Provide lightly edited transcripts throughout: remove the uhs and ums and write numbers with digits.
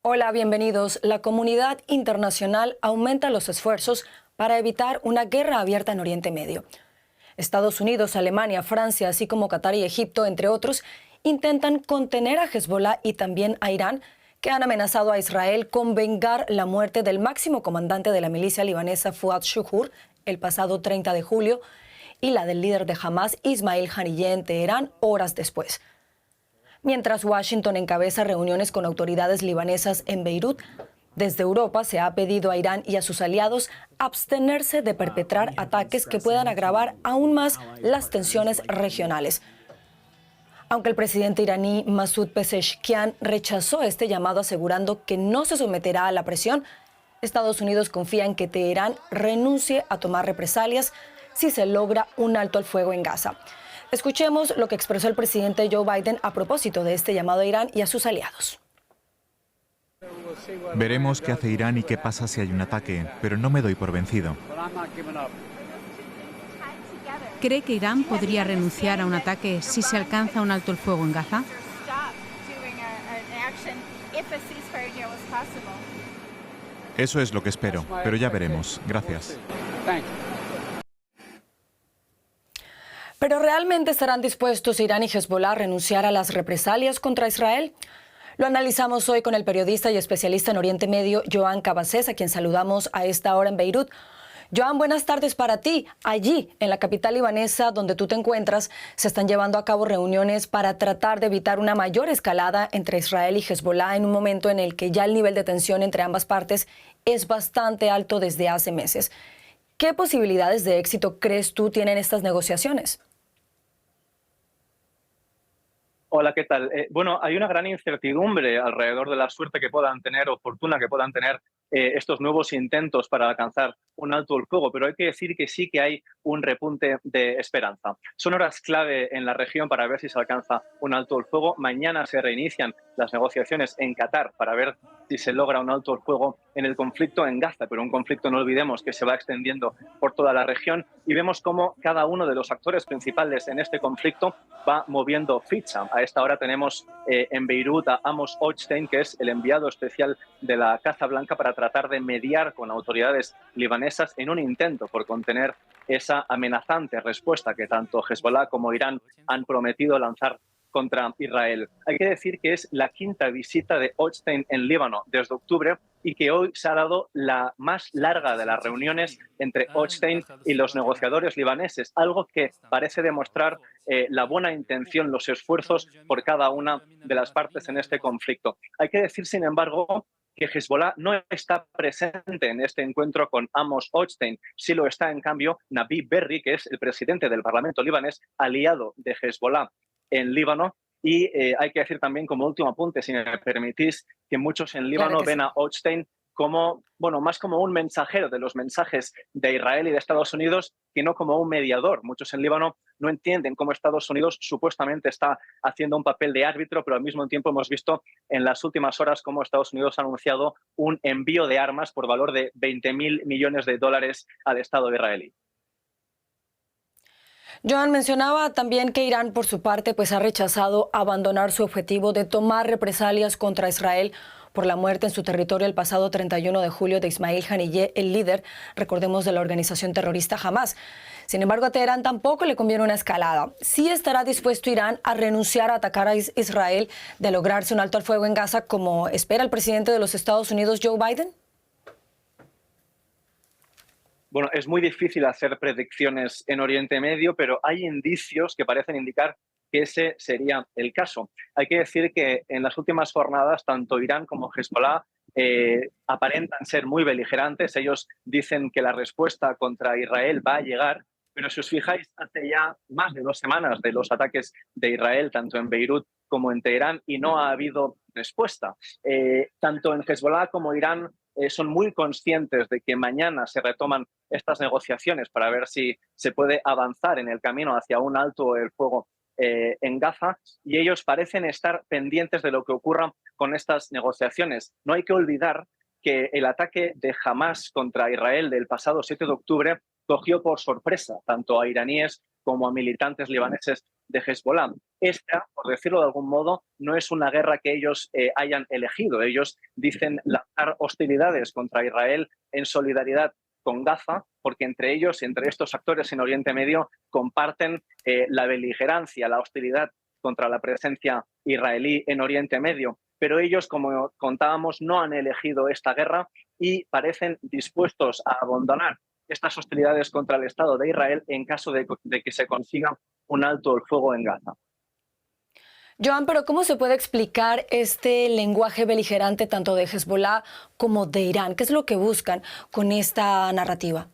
Hola, bienvenidos. La comunidad internacional aumenta los esfuerzos para evitar una guerra abierta en Oriente Medio. Estados Unidos, Alemania, Francia, así como Qatar y Egipto, entre otros, intentan contener a Hezbollah y también a Irán, que han amenazado a Israel con vengar la muerte del máximo comandante de la milicia libanesa Fuad Shukur el pasado 30 de julio y la del líder de Hamas, Ismail Haniyeh, en Teherán horas después. Mientras Washington encabeza reuniones con autoridades libanesas en Beirut, desde Europa se ha pedido a Irán y a sus aliados abstenerse de perpetrar ataques que puedan agravar aún más las tensiones regionales. Aunque el presidente iraní Masoud Pezeshkian rechazó este llamado asegurando que no se someterá a la presión, Estados Unidos confía en que Teherán renuncie a tomar represalias si se logra un alto al fuego en Gaza. Escuchemos lo que expresó el presidente Joe Biden a propósito de este llamado a Irán y a sus aliados. Veremos qué hace Irán y qué pasa si hay un ataque, pero no me doy por vencido. ¿Cree que Irán podría renunciar a un ataque si se alcanza un alto el fuego en Gaza? Eso es lo que espero, pero ya veremos. Gracias. ¿Pero realmente estarán dispuestos Irán y Hezbollah a renunciar a las represalias contra Israel? Lo analizamos hoy con el periodista y especialista en Oriente Medio, Joan Cabasés, a quien saludamos a esta hora en Beirut. Joan, buenas tardes para ti. Allí, en la capital libanesa, donde tú te encuentras, se están llevando a cabo reuniones para tratar de evitar una mayor escalada entre Israel y Hezbollah en un momento en el que ya el nivel de tensión entre ambas partes es bastante alto desde hace meses. ¿Qué posibilidades de éxito crees tú tienen estas negociaciones? Hola, ¿qué tal? Bueno, hay una gran incertidumbre alrededor de la suerte que puedan tener o fortuna que puedan tener estos nuevos intentos para alcanzar un alto el fuego, pero hay que decir que sí que hay un repunte de esperanza. Son horas clave en la región para ver si se alcanza un alto el fuego. Mañana se reinician las negociaciones en Qatar para ver si se logra un alto el fuego en el conflicto en Gaza, pero un conflicto, no olvidemos, que se va extendiendo por toda la región y vemos cómo cada uno de los actores principales en este conflicto va moviendo ficha. A esta hora tenemos en Beirut a Amos Hochstein, que es el enviado especial de la Casa Blanca para tratar de mediar con autoridades libanesas en un intento por contener esa amenazante respuesta que tanto Hezbollah como Irán han prometido lanzar contra Israel. Hay que decir que es la quinta visita de Hochstein en Líbano desde octubre y que hoy se ha dado la más larga de las reuniones entre Hochstein y los negociadores libaneses, algo que parece demostrar la buena intención, los esfuerzos por cada una de las partes en este conflicto. Hay que decir, sin embargo, que Hezbollah no está presente en este encuentro con Amos Hochstein. Sí lo está, en cambio, Nabi Berri, que es el presidente del Parlamento libanés, aliado de Hezbollah en Líbano. Y hay que decir también, como último apunte, si me permitís, que muchos en Líbano ven a Hochstein como, bueno, más como un mensajero de los mensajes de Israel y de Estados Unidos, que no como un mediador. Muchos en Líbano no entienden cómo Estados Unidos supuestamente está haciendo un papel de árbitro, pero al mismo tiempo hemos visto en las últimas horas cómo Estados Unidos ha anunciado un envío de armas por valor de 20.000 millones de dólares al Estado israelí. Joan, mencionaba también que Irán, por su parte, ha rechazado abandonar su objetivo de tomar represalias contra Israel por la muerte en su territorio el pasado 31 de julio de Ismail Haniyeh, el líder, recordemos, de la organización terrorista Hamas. Sin embargo, a Teherán tampoco le conviene una escalada. ¿Sí estará dispuesto Irán a renunciar a atacar a Israel de lograrse un alto al fuego en Gaza, como espera el presidente de los Estados Unidos, Joe Biden? Bueno, es muy difícil hacer predicciones en Oriente Medio, pero hay indicios que parecen indicar que ese sería el caso. Hay que decir que en las últimas jornadas, tanto Irán como Hezbollah aparentan ser muy beligerantes. Ellos dicen que la respuesta contra Israel va a llegar, pero si os fijáis, hace ya más de 2 semanas de los ataques de Israel, tanto en Beirut como en Teherán, y no ha habido respuesta. Tanto en Hezbollah como Irán son muy conscientes de que mañana se retoman estas negociaciones para ver si se puede avanzar en el camino hacia un alto el fuego en Gaza, y ellos parecen estar pendientes de lo que ocurra con estas negociaciones. No hay que olvidar que el ataque de Hamas contra Israel del pasado 7 de octubre cogió por sorpresa tanto a iraníes como a militantes libaneses de Hezbollah. Esta, por decirlo de algún modo, no es una guerra que ellos hayan elegido. Ellos dicen lanzar hostilidades contra Israel en solidaridad con Gaza, porque entre ellos, entre estos actores en Oriente Medio, comparten la beligerancia, la hostilidad contra la presencia israelí en Oriente Medio. Pero ellos, como contábamos, no han elegido esta guerra y parecen dispuestos a abandonar estas hostilidades contra el Estado de Israel en caso de que se consiga un alto el fuego en Gaza. Joan, pero ¿cómo se puede explicar este lenguaje beligerante tanto de Hezbollah como de Irán? ¿Qué es lo que buscan con esta narrativa?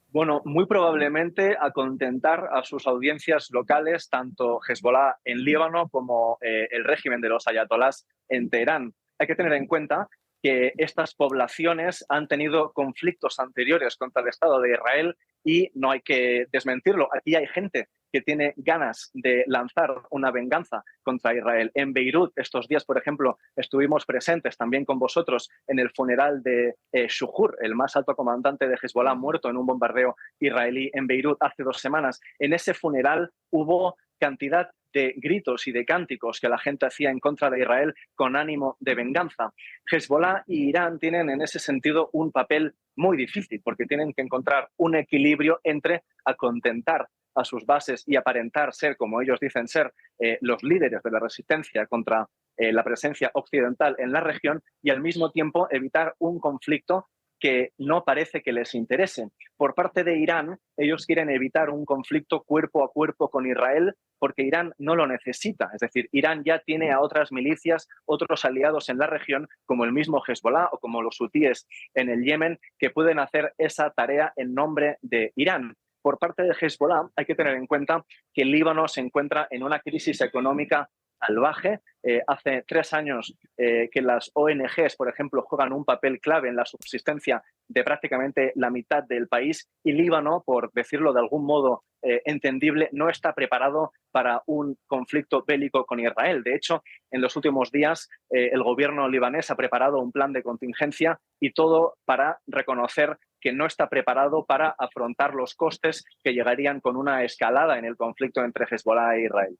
Bueno, muy probablemente a contentar a sus audiencias locales, tanto Hezbollah en Líbano como el régimen de los ayatolás en Teherán. Hay que tener en cuenta que estas poblaciones han tenido conflictos anteriores contra el Estado de Israel y no hay que desmentirlo. Aquí hay gente que tiene ganas de lanzar una venganza contra Israel. En Beirut, estos días, por ejemplo, estuvimos presentes también con vosotros en el funeral de Shuhur, el más alto comandante de Hezbollah, muerto en un bombardeo israelí en Beirut hace 2 semanas. En ese funeral hubo cantidad de gritos y de cánticos que la gente hacía en contra de Israel con ánimo de venganza. Hezbollah y Irán tienen en ese sentido un papel muy difícil porque tienen que encontrar un equilibrio entre acontentar a sus bases y aparentar ser, como ellos dicen ser, los líderes de la resistencia contra la presencia occidental en la región y al mismo tiempo evitar un conflicto que no parece que les interese. Por parte de Irán, ellos quieren evitar un conflicto cuerpo a cuerpo con Israel porque Irán no lo necesita. Es decir, Irán ya tiene a otras milicias, otros aliados en la región, como el mismo Hezbollah o como los hutíes en el Yemen, que pueden hacer esa tarea en nombre de Irán. Por parte de Hezbollah hay que tener en cuenta que el Líbano se encuentra en una crisis económica salvaje. Hace 3 años que las ONGs, por ejemplo, juegan un papel clave en la subsistencia de prácticamente la mitad del país y Líbano, por decirlo de algún modo entendible, no está preparado para un conflicto bélico con Israel. De hecho, en los últimos días el gobierno libanés ha preparado un plan de contingencia y todo para reconocer que no está preparado para afrontar los costes que llegarían con una escalada en el conflicto entre Hezbollah e Israel.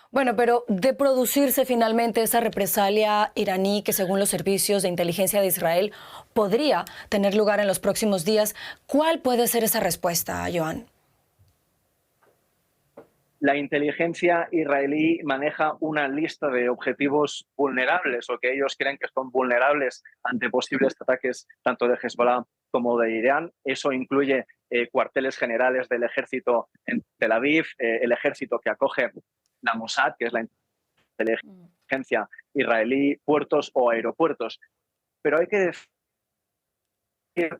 Bueno, pero de producirse finalmente esa represalia iraní que según los servicios de inteligencia de Israel podría tener lugar en los próximos días, ¿cuál puede ser esa respuesta, Joan? La inteligencia israelí maneja una lista de objetivos vulnerables o que ellos creen que son vulnerables ante posibles ataques tanto de Hezbollah como de Irán. Eso incluye cuarteles generales del ejército en Tel Aviv, el ejército que acoge la Mossad, que es la inteligencia israelí, puertos o aeropuertos. Pero hay que decir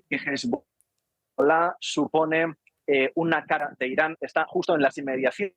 que Hezbollah supone una cara de Irán, está justo en las inmediaciones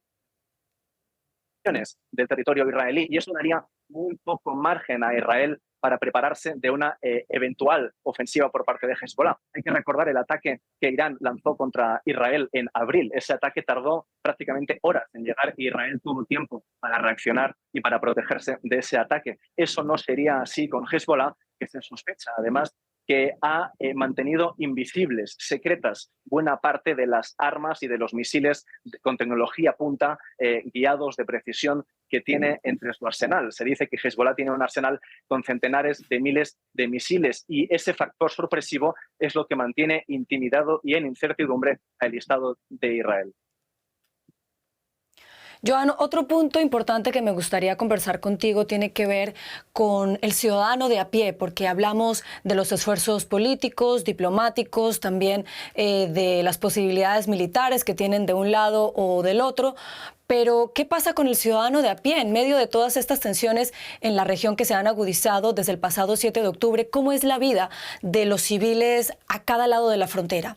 del territorio israelí y eso daría muy poco margen a Israel para prepararse de una eventual ofensiva por parte de Hezbollah. Hay que recordar el ataque que Irán lanzó contra Israel en abril. Ese ataque tardó prácticamente horas en llegar y Israel tuvo tiempo para reaccionar y para protegerse de ese ataque. Eso no sería así con Hezbollah, que se sospecha además que ha mantenido invisibles, secretas, buena parte de las armas y de los misiles con tecnología punta guiados de precisión que tiene entre su arsenal. Se dice que Hezbollah tiene un arsenal con centenares de miles de misiles y ese factor sorpresivo es lo que mantiene intimidado y en incertidumbre al Estado de Israel. Joan, otro punto importante que me gustaría conversar contigo tiene que ver con el ciudadano de a pie, porque hablamos de los esfuerzos políticos, diplomáticos, también de las posibilidades militares que tienen de un lado o del otro. Pero, ¿qué pasa con el ciudadano de a pie en medio de todas estas tensiones en la región que se han agudizado desde el pasado 7 de octubre? ¿Cómo es la vida de los civiles a cada lado de la frontera?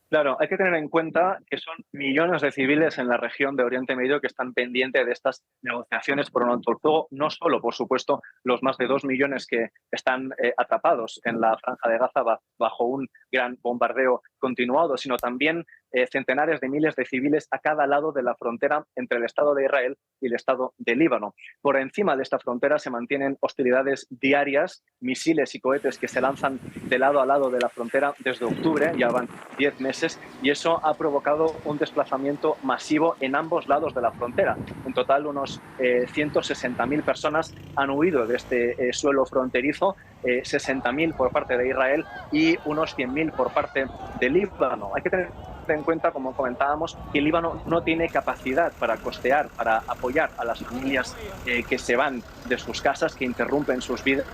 Claro, hay que tener en cuenta que son millones de civiles en la región de Oriente Medio que están pendientes de estas negociaciones por un alto el fuego, no solo, por supuesto, los más de 2 millones que están atrapados en la Franja de Gaza bajo un gran bombardeo continuado, sino también centenares de miles de civiles a cada lado de la frontera entre el Estado de Israel y el Estado de Líbano. Por encima de esta frontera se mantienen hostilidades diarias, misiles y cohetes que se lanzan de lado a lado de la frontera desde octubre, ya van 10 meses, y eso ha provocado un desplazamiento masivo en ambos lados de la frontera. En total, unos 160.000 personas han huido de este suelo fronterizo, 60.000 por parte de Israel y unos 100.000 por parte de Líbano. Hay que tener en cuenta, como comentábamos, que el Líbano no tiene capacidad para costear, para apoyar a las familias que se van de sus casas, que interrumpen sus vidas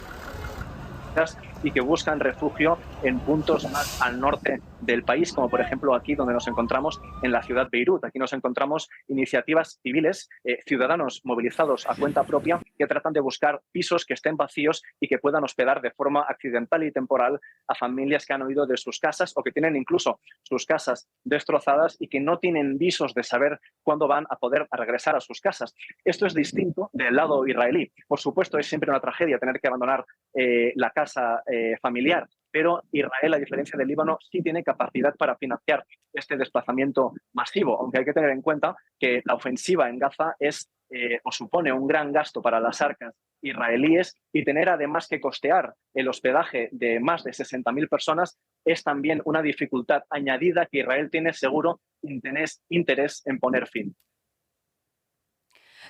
y que buscan refugio en puntos más al norte del país, como por ejemplo aquí donde nos encontramos en la ciudad de Beirut. Aquí nos encontramos iniciativas civiles, ciudadanos movilizados a cuenta propia que tratan de buscar pisos que estén vacíos y que puedan hospedar de forma accidental y temporal a familias que han huido de sus casas o que tienen incluso sus casas destrozadas y que no tienen visos de saber cuándo van a poder regresar a sus casas. Esto es distinto del lado israelí. Por supuesto, es siempre una tragedia tener que abandonar la casa familiar, pero Israel, a diferencia del Líbano, sí tiene capacidad para financiar este desplazamiento masivo, aunque hay que tener en cuenta que la ofensiva en Gaza es o supone un gran gasto para las arcas israelíes y tener además que costear el hospedaje de más de 60.000 personas es también una dificultad añadida que Israel tiene seguro interés en poner fin.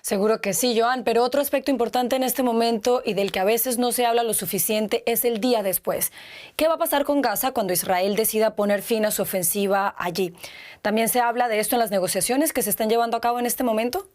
Seguro que sí, Joan, pero otro aspecto importante en este momento y del que a veces no se habla lo suficiente es el día después. ¿Qué va a pasar con Gaza cuando Israel decida poner fin a su ofensiva allí? ¿También se habla de esto en las negociaciones que se están llevando a cabo en este momento?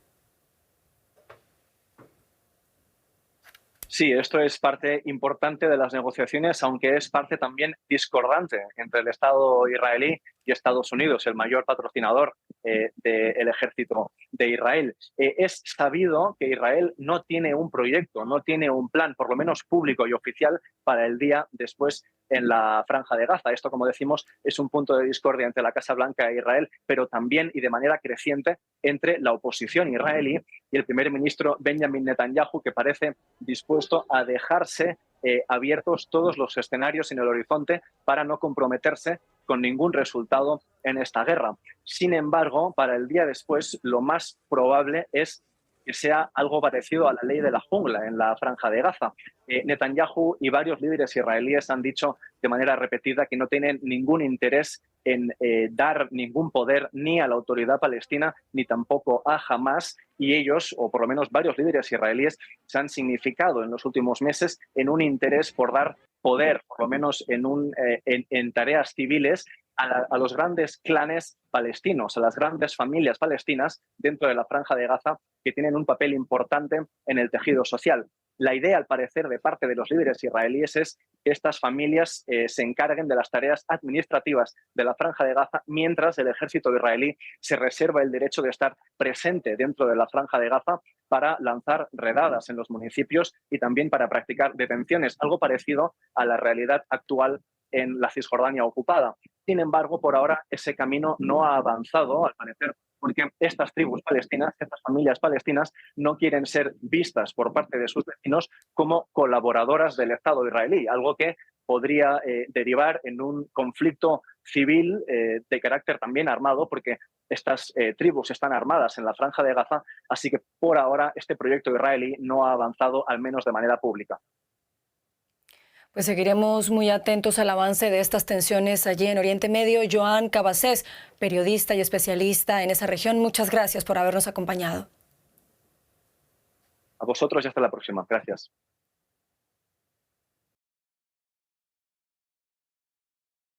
Sí, esto es parte importante de las negociaciones, aunque es parte también discordante entre el Estado israelí y Estados Unidos, el mayor patrocinador del ejército de Israel. Es sabido que Israel no tiene un proyecto, no tiene un plan, por lo menos público y oficial, para el día después en la Franja de Gaza. Esto, como decimos, es un punto de discordia entre la Casa Blanca e Israel, pero también y de manera creciente entre la oposición israelí y el primer ministro Benjamin Netanyahu, que parece dispuesto a dejarse abiertos todos los escenarios en el horizonte para no comprometerse con ningún resultado en esta guerra. Sin embargo, para el día después, lo más probable es que sea algo parecido a la ley de la jungla en la Franja de Gaza. Netanyahu y varios líderes israelíes han dicho de manera repetida que no tienen ningún interés en dar ningún poder ni a la autoridad palestina ni tampoco a Hamás, y ellos, o por lo menos varios líderes israelíes, se han significado en los últimos meses en un interés por dar poder, por lo menos en tareas civiles, a los grandes clanes palestinos, a las grandes familias palestinas dentro de la Franja de Gaza, que tienen un papel importante en el tejido social. La idea, al parecer, de parte de los líderes israelíes es que estas familias se encarguen de las tareas administrativas de la Franja de Gaza, mientras el ejército israelí se reserva el derecho de estar presente dentro de la Franja de Gaza para lanzar redadas en los municipios y también para practicar detenciones, algo parecido a la realidad actual en la Cisjordania ocupada. Sin embargo, por ahora ese camino no ha avanzado, al parecer, porque estas tribus palestinas, estas familias palestinas, no quieren ser vistas por parte de sus vecinos como colaboradoras del Estado israelí, algo que podría derivar en un conflicto civil de carácter también armado, porque estas tribus están armadas en la Franja de Gaza, así que por ahora este proyecto israelí no ha avanzado, al menos de manera pública. Pues seguiremos muy atentos al avance de estas tensiones allí en Oriente Medio. Joan Cabasés, periodista y especialista en esa región, muchas gracias por habernos acompañado. A vosotros y hasta la próxima. Gracias.